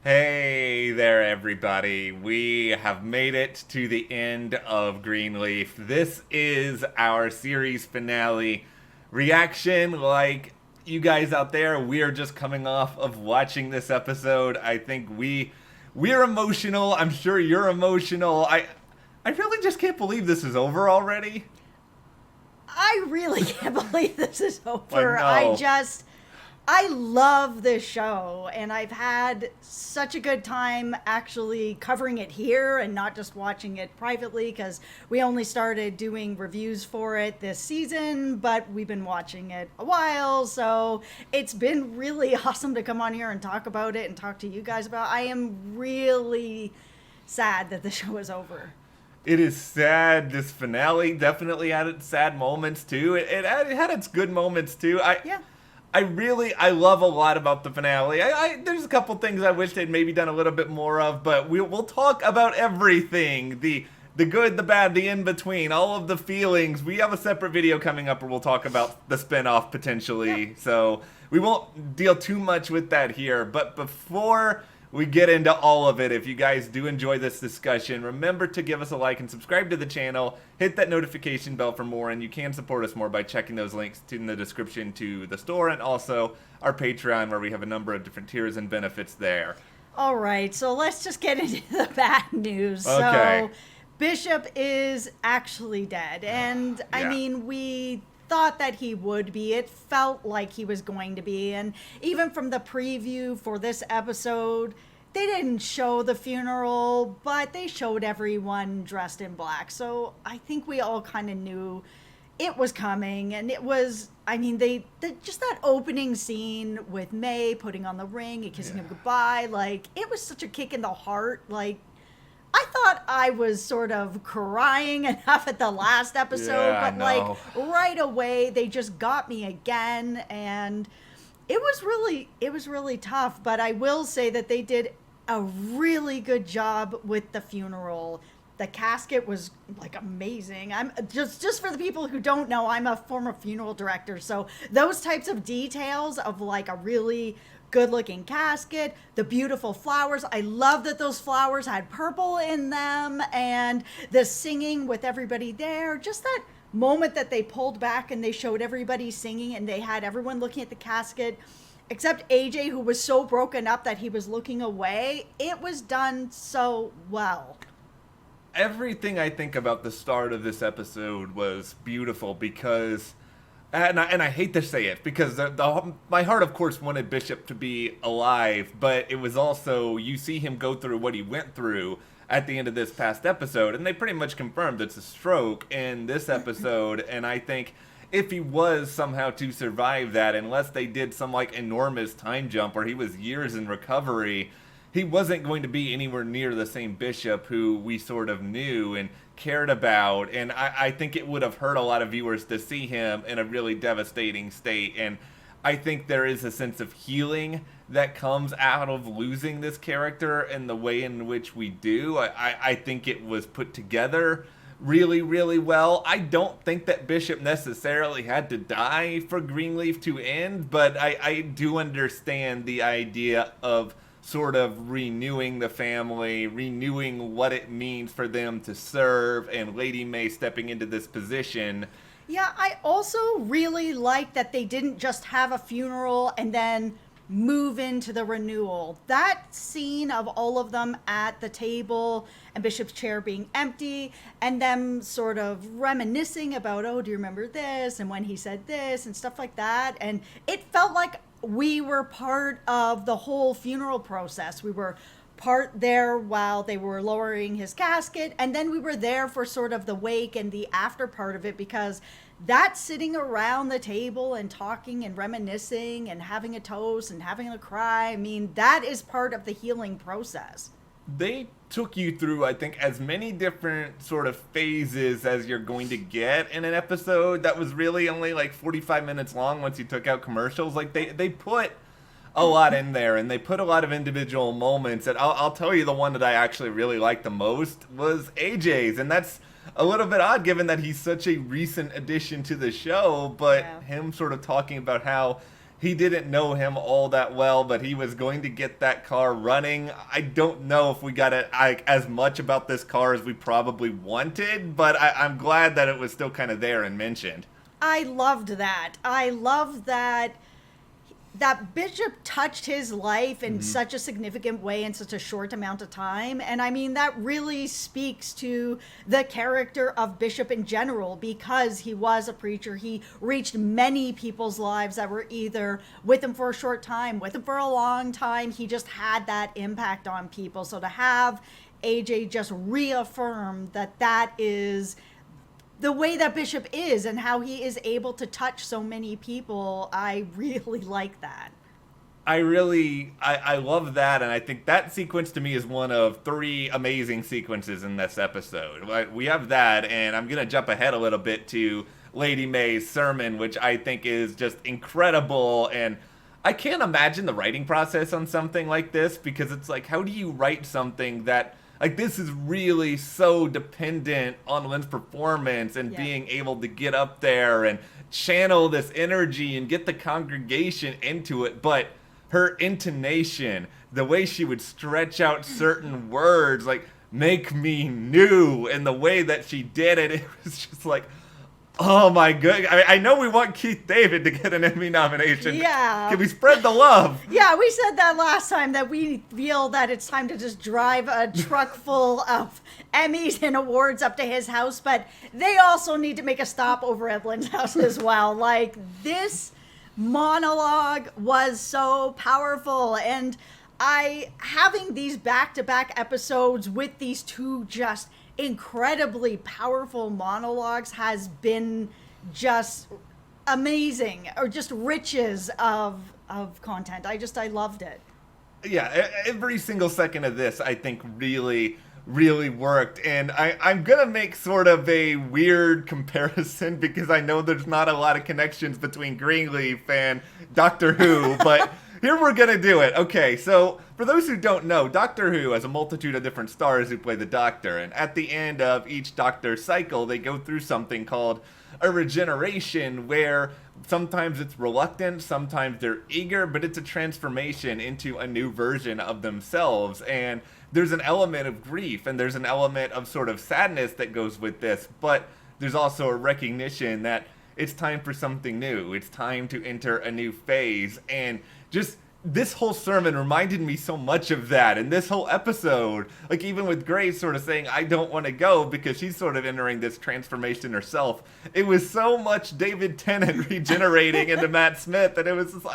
Hey there, everybody. We have made it to the end of Greenleaf. This is our series finale reaction. Like you guys out there, we are just coming off of watching this episode. I think we're emotional. I'm sure you're emotional. I really just can't believe this is over already. I really can't believe this is over. I know. I love this show, and I've had such a good time actually covering it here and not just watching it privately because we only started doing reviews for it this season, but we've been watching it a while, so it's been really awesome to come on here and talk about it and talk to you guys about it. I am really sad that the show is over. It is sad. This finale definitely had its sad moments too. It had its good moments too. Yeah. I love a lot about the finale. There's a couple things I wish they'd maybe done a little bit more of, but we'll talk about everything. The good, the bad, the in between, all of the feelings. We have a separate video coming up where we'll talk about the spinoff potentially. Yep. So we won't deal too much with that here. But before we get into all of it, if you guys do enjoy this discussion, remember to give us a like and subscribe to the channel. Hit that notification bell for more, and you can support us more by checking those links in the description to the store and also our Patreon, where we have a number of different tiers and benefits there. All right, so let's just get into the bad news. Okay. So, Bishop is actually dead. And I Yeah. mean, we thought that he would be. It felt like he was going to be. And even from the preview for this episode, they didn't show the funeral, but they showed everyone dressed in black. So I think we all kind of knew it was coming. And it was, I mean, they just that opening scene with May putting on the ring and kissing him goodbye, like, it was such a kick in the heart. Like, I thought I was sort of crying enough at the last episode, Yeah, I but like know. right away they just got me again, and it was really tough. But I will say that they did a really good job with the funeral. The casket was like amazing. I'm just for the people who don't know, I'm a former funeral director, so those types of details of like a really good looking casket, the beautiful flowers. I love that those flowers had purple in them, and the singing with everybody there. Just that moment that they pulled back and they showed everybody singing and they had everyone looking at the casket except AJ, who was so broken up that he was looking away. It was done so well. Everything I think about the start of this episode was beautiful because, and I hate to say it, because my heart, of course, wanted Bishop to be alive, but it was also, you see him go through what he went through at the end of this past episode, and they pretty much confirmed it's a stroke in this episode, and I think if he was somehow to survive that, unless they did some, like, enormous time jump where he was years in recovery, he wasn't going to be anywhere near the same Bishop who we sort of knew and cared about. And I think it would have hurt a lot of viewers to see him in a really devastating state. And I think there is a sense of healing that comes out of losing this character in the way in which we do. I think it was put together really, really well. I don't think that Bishop necessarily had to die for Greenleaf to end, but I do understand the idea of sort of renewing the family, renewing what it means for them to serve, and Lady May stepping into this position. Yeah, I also really like that they didn't just have a funeral and then move into the renewal. That scene of all of them at the table and Bishop's chair being empty and them sort of reminiscing about, oh, do you remember this? And when he said this and stuff like that. And it felt like we were part of the whole funeral process. We were part there while they were lowering his casket, and then we were there for sort of the wake and the after part of it, because that sitting around the table and talking and reminiscing and having a toast and having a cry, I mean, that is part of the healing process. They took you through, I think, as many different sort of phases as you're going to get in an episode that was really only like 45 minutes long once you took out commercials. Like, they put a lot in there, and they put a lot of individual moments. And I'll tell you, the one that I actually really liked the most was AJ's, and that's a little bit odd given that he's such a recent addition to the show, but Yeah. him sort of talking about how he didn't know him all that well, but he was going to get that car running. I don't know if we got as much about this car as we probably wanted, but I'm glad that it was still kind of there and mentioned. I loved that. I love that Bishop touched his life in such a significant way in such a short amount of time. And I mean, that really speaks to the character of Bishop in general, because he was a preacher. He reached many people's lives that were either with him for a short time, with him for a long time. He just had that impact on people. So to have AJ just reaffirm that is the way that Bishop is and how he is able to touch so many people, I really like that. I love that, and I think that sequence to me is one of 3 amazing sequences in this episode. We have that, and I'm going to jump ahead a little bit to Lady May's sermon, which I think is just incredible, and I can't imagine the writing process on something like this, because it's like, how do you write something that, like, this is really so dependent on Lynn's performance and being able to get up there and channel this energy and get the congregation into it, but her intonation, the way she would stretch out certain words, like, make me new, and the way that she did it, it was just like, oh my good! I know we want Keith David to get an Emmy nomination. Yeah. Can we spread the love? Yeah, we said that last time, that we feel that it's time to just drive a truck full of Emmys and awards up to his house, but they also need to make a stop over at Lynn's house as well. Like, this monologue was so powerful, and having these back-to-back episodes with these 2 just incredibly powerful monologues has been just amazing, or just riches of content. I loved it. Yeah, every single second of this, I think, really worked. And I'm gonna make sort of a weird comparison, because I know there's not a lot of connections between Greenleaf and Doctor Who, but here we're gonna do it. Okay, so for those who don't know, Doctor Who has a multitude of different stars who play the Doctor, and at the end of each Doctor cycle, they go through something called a regeneration, where sometimes it's reluctant, sometimes they're eager, but it's a transformation into a new version of themselves. And there's an element of grief, and there's an element of sort of sadness that goes with this, but there's also a recognition that it's time for something new. It's time to enter a new phase. And just this whole sermon reminded me so much of that. And this whole episode, like, even with Grace sort of saying, I don't want to go, because she's sort of entering this transformation herself. It was so much David Tennant regenerating into Matt Smith. And it was just,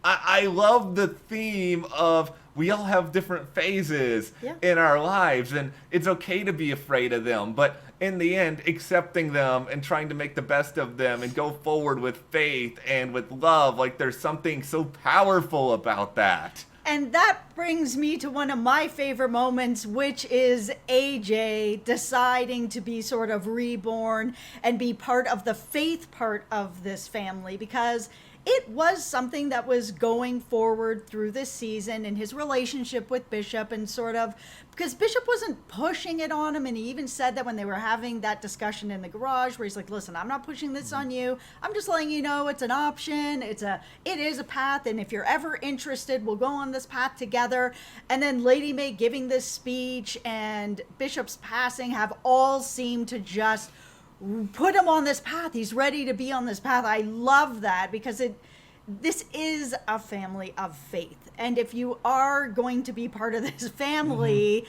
I love the theme of, we all have different phases in our lives, and it's okay to be afraid of them, but in the end, accepting them and trying to make the best of them and go forward with faith and with love. Like, there's something so powerful about that. And that brings me to one of my favorite moments, which is AJ deciding to be sort of reborn and be part of the faith part of this family, because it was something that was going forward through this season, and his relationship with Bishop, and sort of, because Bishop wasn't pushing it on him, and he even said that when they were having that discussion in the garage, where he's like, listen, I'm not pushing this on you, I'm just letting you know it's an option, it is a path, and if you're ever interested, we'll go on this path together. And then Lady May giving this speech and Bishop's passing have all seemed to just put him on this path. He's ready to be on this path. I love that, because this is a family of faith. And if you are going to be part of this family,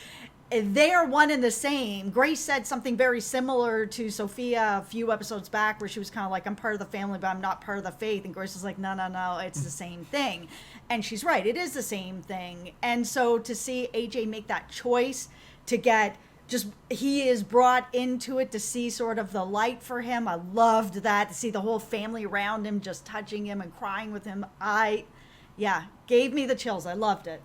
they are one and the same. Grace said something very similar to Sophia a few episodes back, where she was kind of like, I'm part of the family, but I'm not part of the faith. And Grace is like, no, it's the same thing. And she's right. It is the same thing. And so to see AJ make that choice to get he is brought into it, to see sort of the light for him. I loved that, to see the whole family around him just touching him and crying with him. Gave me the chills. I loved it.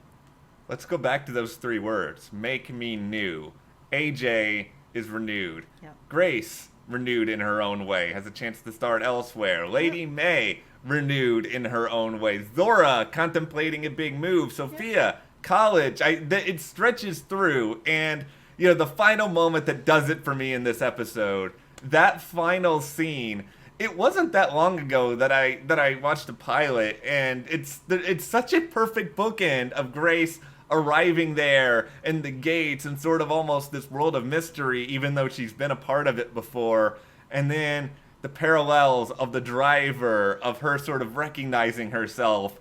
Let's go back to those 3 words. Make me new. AJ is renewed. Yep. Grace, renewed in her own way, has a chance to start elsewhere. Lady May, renewed in her own way. Zora, contemplating a big move. Sophia, college. It stretches through, and the final moment that does it for me in this episode, that final scene, it wasn't that long ago that I watched a pilot, and it's such a perfect bookend of Grace arriving there and the gates and sort of almost this world of mystery, even though she's been a part of it before, and then the parallels of the driver, of her sort of recognizing herself.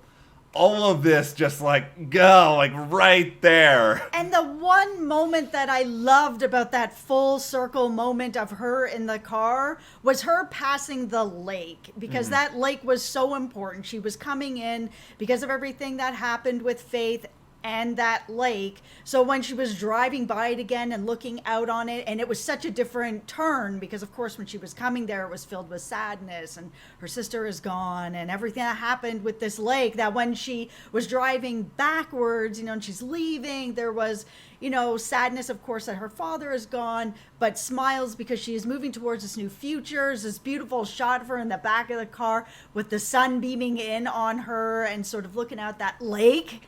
All of this just like go like right there. And the one moment that I loved about that full circle moment of her in the car was her passing the lake, because that lake was so important. She was coming in because of everything that happened with Faith and that lake. So when she was driving by it again and looking out on it, and it was such a different turn, because of course when she was coming there it was filled with sadness and her sister is gone and everything that happened with this lake, that when she was driving backwards, you know, and she's leaving, there was, you know, sadness of course that her father is gone, but smiles because she is moving towards this new future. There's this beautiful shot of her in the back of the car with the sun beaming in on her and sort of looking out that lake.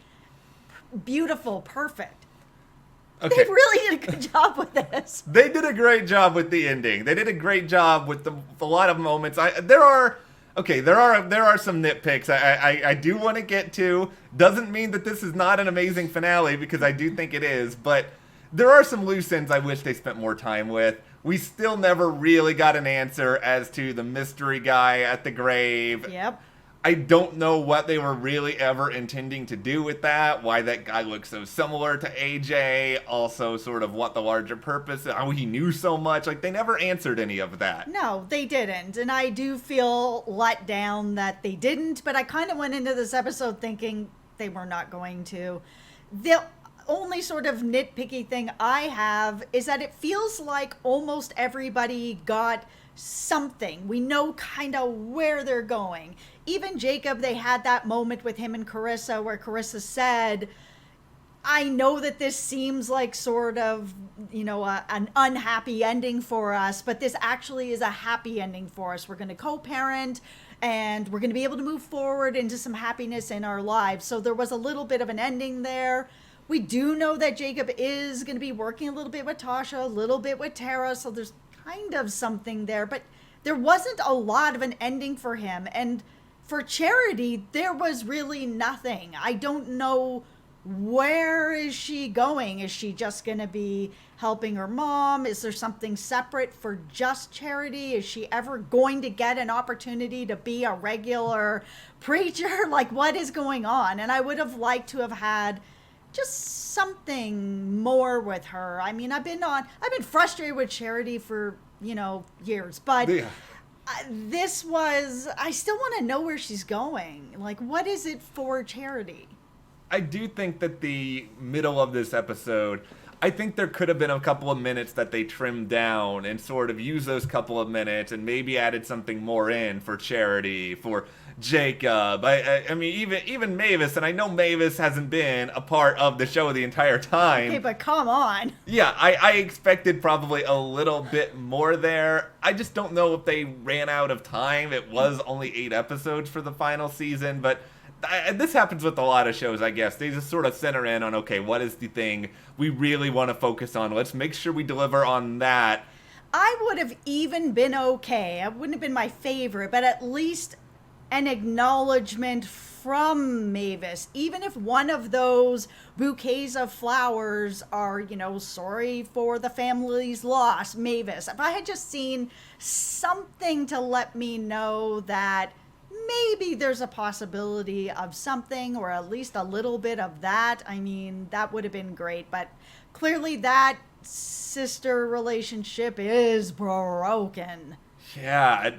Beautiful, perfect. Okay. They really did a good job with this. They did a great job with the ending. They did a great job with a lot of moments. There are some nitpicks I do want to get to. Doesn't mean that this is not an amazing finale, because I do think it is, but there are some loose ends I wish they spent more time with. We still never really got an answer as to the mystery guy at the grave. Yep. I don't know what they were really ever intending to do with that, why that guy looks so similar to AJ, also sort of what the larger purpose, how he knew so much. Like, they never answered any of that. No, they didn't, and I do feel let down that they didn't, but I kind of went into this episode thinking they were not going to. The only sort of nitpicky thing I have is that it feels like almost everybody got something. We know kind of where they're going. Even Jacob, they had that moment with him and Carissa where Carissa said, I know that this seems like sort of, you know, an unhappy ending for us, but this actually is a happy ending for us. We're going to co-parent and we're going to be able to move forward into some happiness in our lives. So there was a little bit of an ending there. We do know that Jacob is going to be working a little bit with Tasha, a little bit with Tara, so there's kind of something there, but there wasn't a lot of an ending for him. And for Charity, there was really nothing. I don't know, where is she going? Is she just going to be helping her mom? Is there something separate for just Charity? Is she ever going to get an opportunity to be a regular preacher? Like, what is going on? And I would have liked to have had just something more with her. I mean, I've been frustrated with Charity for, you know, years, but yeah. I still want to know where she's going. Like, what is it for Charity? I do think that the middle of this episode, I think there could have been a couple of minutes that they trimmed down and sort of used those couple of minutes and maybe added something more in for Charity, for Jacob. I mean, even Mavis, and I know Mavis hasn't been a part of the show the entire time. Okay, but come on. Yeah, I expected probably a little bit more there. I just don't know if they ran out of time. It was only 8 episodes for the final season, but this happens with a lot of shows, I guess. They just sort of center in on, okay, what is the thing we really want to focus on? Let's make sure we deliver on that. I would have even been okay. It wouldn't have been my favorite, but at least an acknowledgement from Mavis, even if one of those bouquets of flowers are, you know, sorry for the family's loss, Mavis. If I had just seen something to let me know that maybe there's a possibility of something, or at least a little bit of that, I mean, that would have been great. But clearly that sister relationship is broken. Yeah,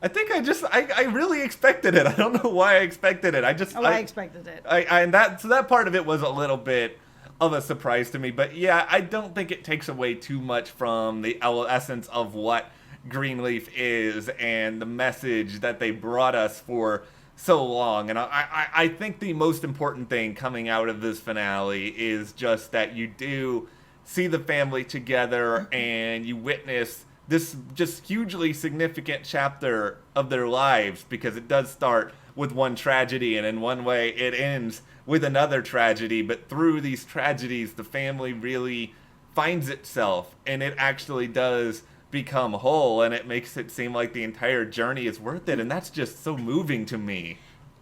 I really expected it. I don't know why I expected it. I expected it. So that part of it was a little bit of a surprise to me. But yeah, I don't think it takes away too much from the essence of what Greenleaf is and the message that they brought us for so long. And I think the most important thing coming out of this finale is just that you do see the family together and you witness this just hugely significant chapter of their lives, because it does start with one tragedy and in one way it ends with another tragedy, but through these tragedies the family really finds itself and it actually does become whole, and it makes it seem like the entire journey is worth it, and that's just so moving to me.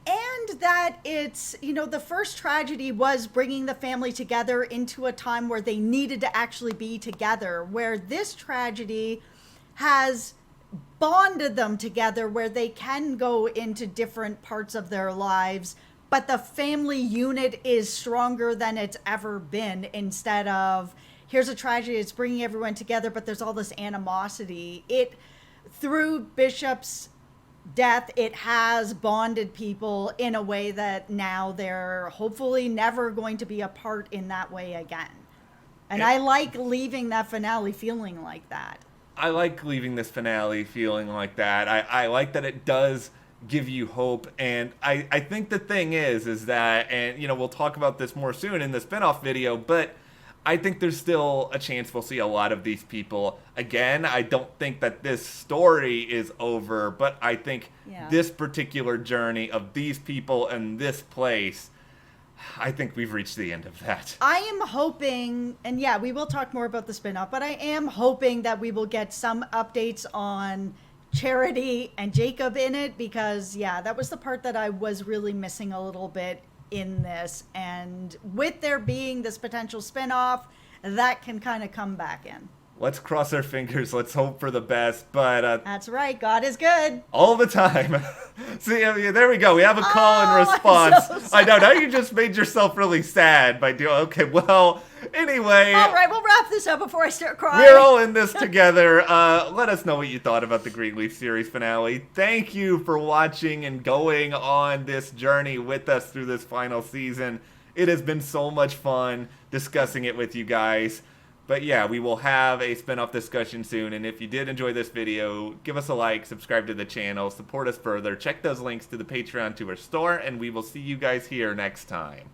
And that it's, the first tragedy was bringing the family together into a time where they needed to actually be together, where this tragedy has bonded them together, where they can go into different parts of their lives, but the family unit is stronger than it's ever been, instead of, here's a tragedy, it's bringing everyone together, but there's all this animosity. Through Bishop's death, it has bonded people in a way that now they're hopefully never going to be apart in that way again. And I like leaving that finale feeling like that. I like leaving this finale feeling like that. I like that it does give you hope, and I think the thing is that, and we'll talk about this more soon in the spinoff video, but I think there's still a chance we'll see a lot of these people again. I don't think that this story is over, but I think this particular journey of these people and this place, I think we've reached the end of that. I am hoping, and we will talk more about the spinoff, but I am hoping that we will get some updates on Charity and Jacob in it, because that was the part that I was really missing a little bit in this, and with there being this potential spinoff, that can kind of come back in. Let's cross our fingers. Let's hope for the best. But that's right. God is good all the time. See, there we go. We have a call and response. So I know. Now you just made yourself really sad by doing. Okay. Well. Anyway. All right. We'll wrap this up before I start crying. We're all in this together. Let us know what you thought about the Greenleaf series finale. Thank you for watching and going on this journey with us through this final season. It has been so much fun discussing it with you guys. But we will have a spin-off discussion soon, and if you did enjoy this video, give us a like, subscribe to the channel, support us further, check those links to the Patreon, to our store, and we will see you guys here next time.